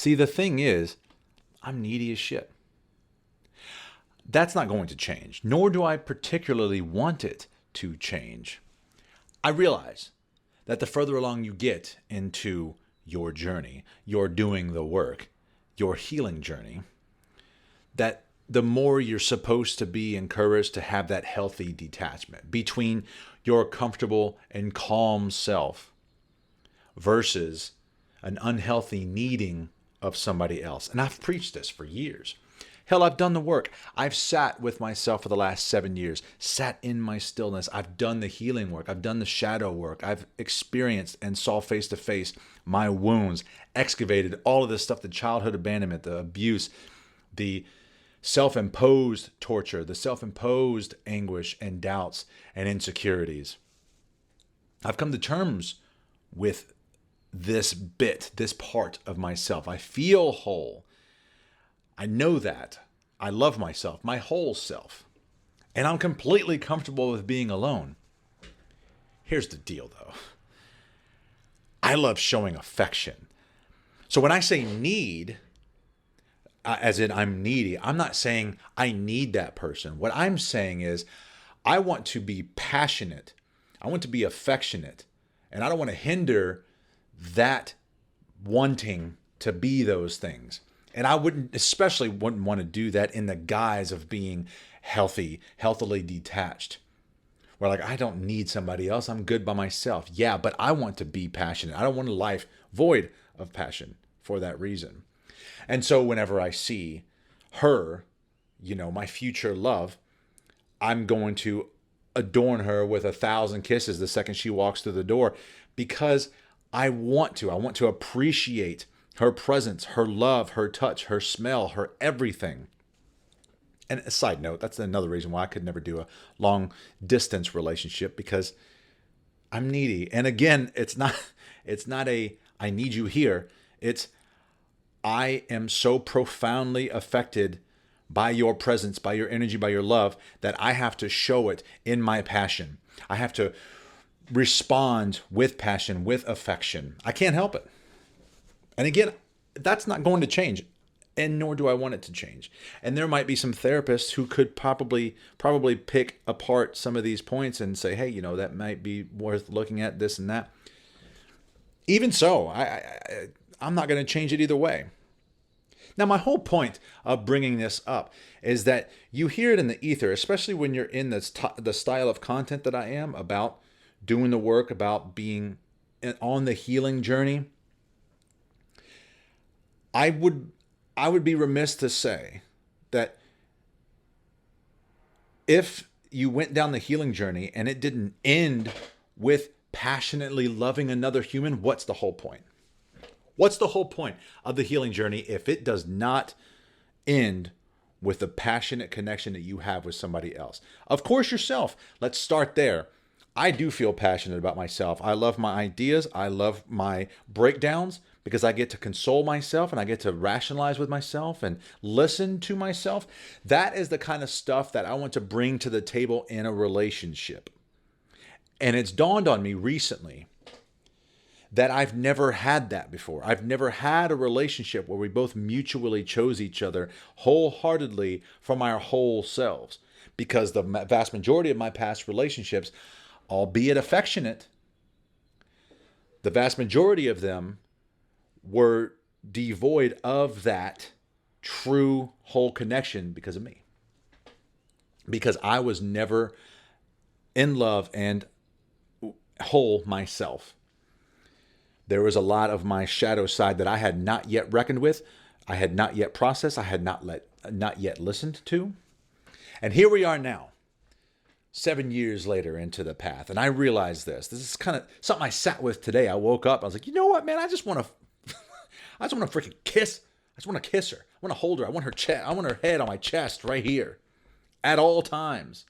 See, the thing is, I'm needy as shit. That's not going to change, nor do I particularly want it to change. I realize that the further along you get into your journey, your doing the work, your healing journey, that the more you're supposed to be encouraged to have that healthy detachment between your comfortable and calm self versus an unhealthy needing of somebody else. And I've preached this for years. Hell, I've done the work. I've sat with myself for the last 7 years, sat in my stillness. I've done the healing work. I've done the shadow work. I've experienced and saw face to face my wounds, excavated all of this stuff, the childhood abandonment, the abuse, the self-imposed torture, the self-imposed anguish and doubts and insecurities. I've come to terms with this part of myself. I feel whole. I know that. I love myself, my whole self. And I'm completely comfortable with being alone. Here's the deal, though. I love showing affection. So when I say need, as in I'm needy, I'm not saying I need that person. What I'm saying is I want to be passionate. I want to be affectionate. And I don't want to hinder that wanting to be those things. And I especially wouldn't want to do that in the guise of being healthily detached. Where like, I don't need somebody else. I'm good by myself. Yeah, but I want to be passionate. I don't want a life void of passion for that reason. And so whenever I see her, my future love, I'm going to adorn her with 1,000 kisses the second she walks through the door because I want to appreciate her presence, her love, her touch, her smell, her everything. And a side note, that's another reason why I could never do a long distance relationship because I'm needy. And again, it's not a I need you here. It's I am so profoundly affected by your presence, by your energy, by your love that I have to show it in my passion. I have to respond with passion, with affection. I can't help it. And again, that's not going to change, and nor do I want it to change. And there might be some therapists who could probably pick apart some of these points and say, hey, that might be worth looking at, this and that. Even so, I'm not going to change it either way. Now, my whole point of bringing this up is that you hear it in the ether, especially when you're in the style of content that I am about doing the work, about being on the healing journey. I would be remiss to say that if you went down the healing journey and it didn't end with passionately loving another human, what's the whole point? What's the whole point of the healing journey if it does not end with the passionate connection that you have with somebody else? Of course, yourself. Let's start there. I do feel passionate about myself. I love my ideas. I love my breakdowns because I get to console myself and I get to rationalize with myself and listen to myself. That is the kind of stuff that I want to bring to the table in a relationship. And it's dawned on me recently that I've never had that before. I've never had a relationship where we both mutually chose each other wholeheartedly from our whole selves. Because the vast majority of my past relationships, albeit affectionate, the vast majority of them were devoid of that true whole connection because of me. Because I was never in love and whole myself. There was a lot of my shadow side that I had not yet reckoned with. I had not yet processed. I had not yet listened to. And here we are now, 7 years later into the path. And I realized this. This is kind of something I sat with today. I woke up. I was like, you know what, man? I just want to freaking kiss. I just want to kiss her. I want to hold her. I want her chest. I want her head on my chest right here at all times.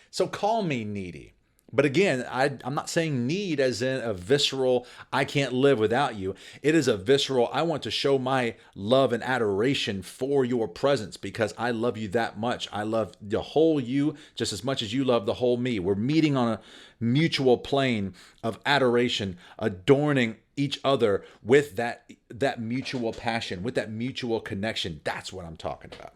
So call me needy. But again, I'm not saying need as in a visceral, I can't live without you. It is a visceral, I want to show my love and adoration for your presence because I love you that much. I love the whole you just as much as you love the whole me. We're meeting on a mutual plane of adoration, adorning each other with that mutual passion, with that mutual connection. That's what I'm talking about.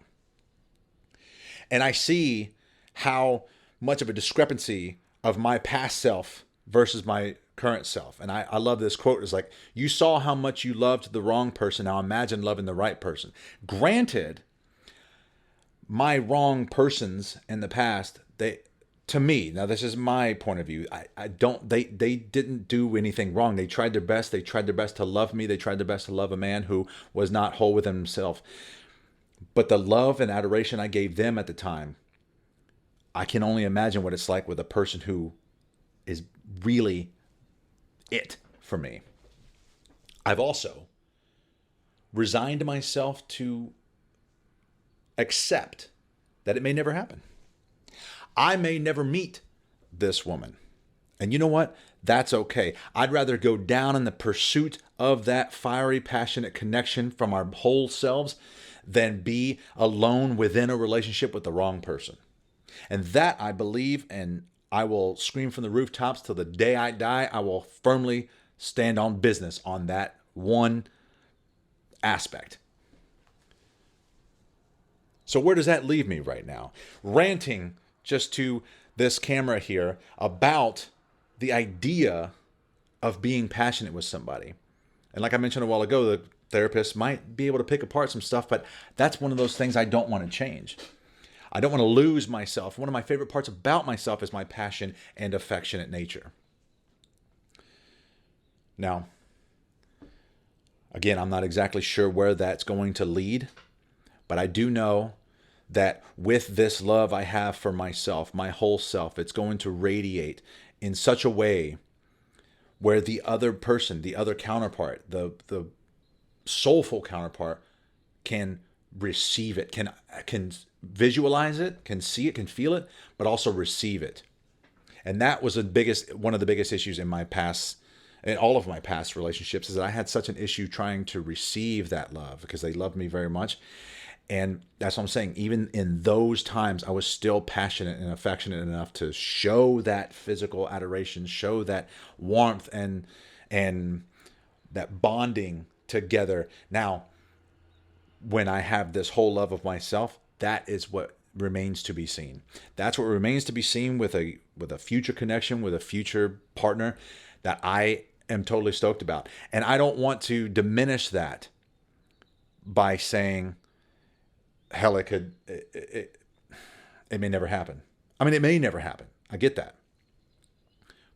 And I see how much of a discrepancy of my past self versus my current self. And I love this quote. It's like, you saw how much you loved the wrong person. Now imagine loving the right person. Granted, my wrong persons in the past, to me, now this is my point of view, they didn't do anything wrong. They tried their best. They tried their best to love me. They tried their best to love a man who was not whole within himself. But the love and adoration I gave them at the time, I can only imagine what it's like with a person who is really it for me. I've also resigned myself to accept that it may never happen. I may never meet this woman. And you know what? That's okay. I'd rather go down in the pursuit of that fiery, passionate connection from our whole selves than be alone within a relationship with the wrong person. And that I believe, and I will scream from the rooftops till the day I die, I will firmly stand on business on that one aspect. So where does that leave me right now? Ranting just to this camera here about the idea of being passionate with somebody. And like I mentioned a while ago, the therapist might be able to pick apart some stuff, but that's one of those things I don't want to change. I don't want to lose myself. One of my favorite parts about myself is my passion and affectionate nature. Now, again, I'm not exactly sure where that's going to lead, but I do know that with this love I have for myself, my whole self, it's going to radiate in such a way where the other person, the other counterpart, the soulful counterpart can receive it, can visualize it, can see it, can feel it, but also receive it. And that was one of the biggest issues in my past, in all of my past relationships, is that I had such an issue trying to receive that love because they loved me very much. And that's what I'm saying. Even in those times, I was still passionate and affectionate enough to show that physical adoration, show that warmth and that bonding together. Now, when I have this whole love of myself, that is what remains to be seen. That's what remains to be seen with a future connection, with a future partner that I am totally stoked about. And I don't want to diminish that by saying, hell, it may never happen. I mean, it may never happen. I get that.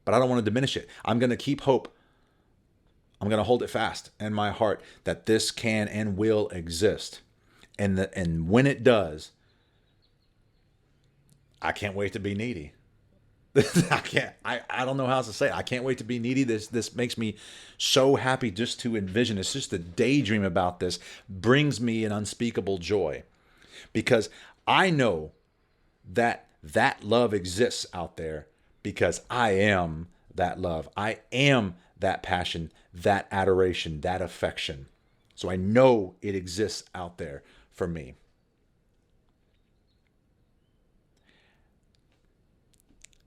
But I don't want to diminish it. I'm going to keep hope. I'm going to hold it fast in my heart that this can and will exist. And when it does, I can't wait to be needy. I don't know how else to say it. I can't wait to be needy. This makes me so happy just to envision. It's just a daydream about this brings me an unspeakable joy. Because I know that love exists out there because I am that love. I am that passion, that adoration, that affection. So I know it exists out there for me.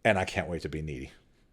And I can't wait to be needy.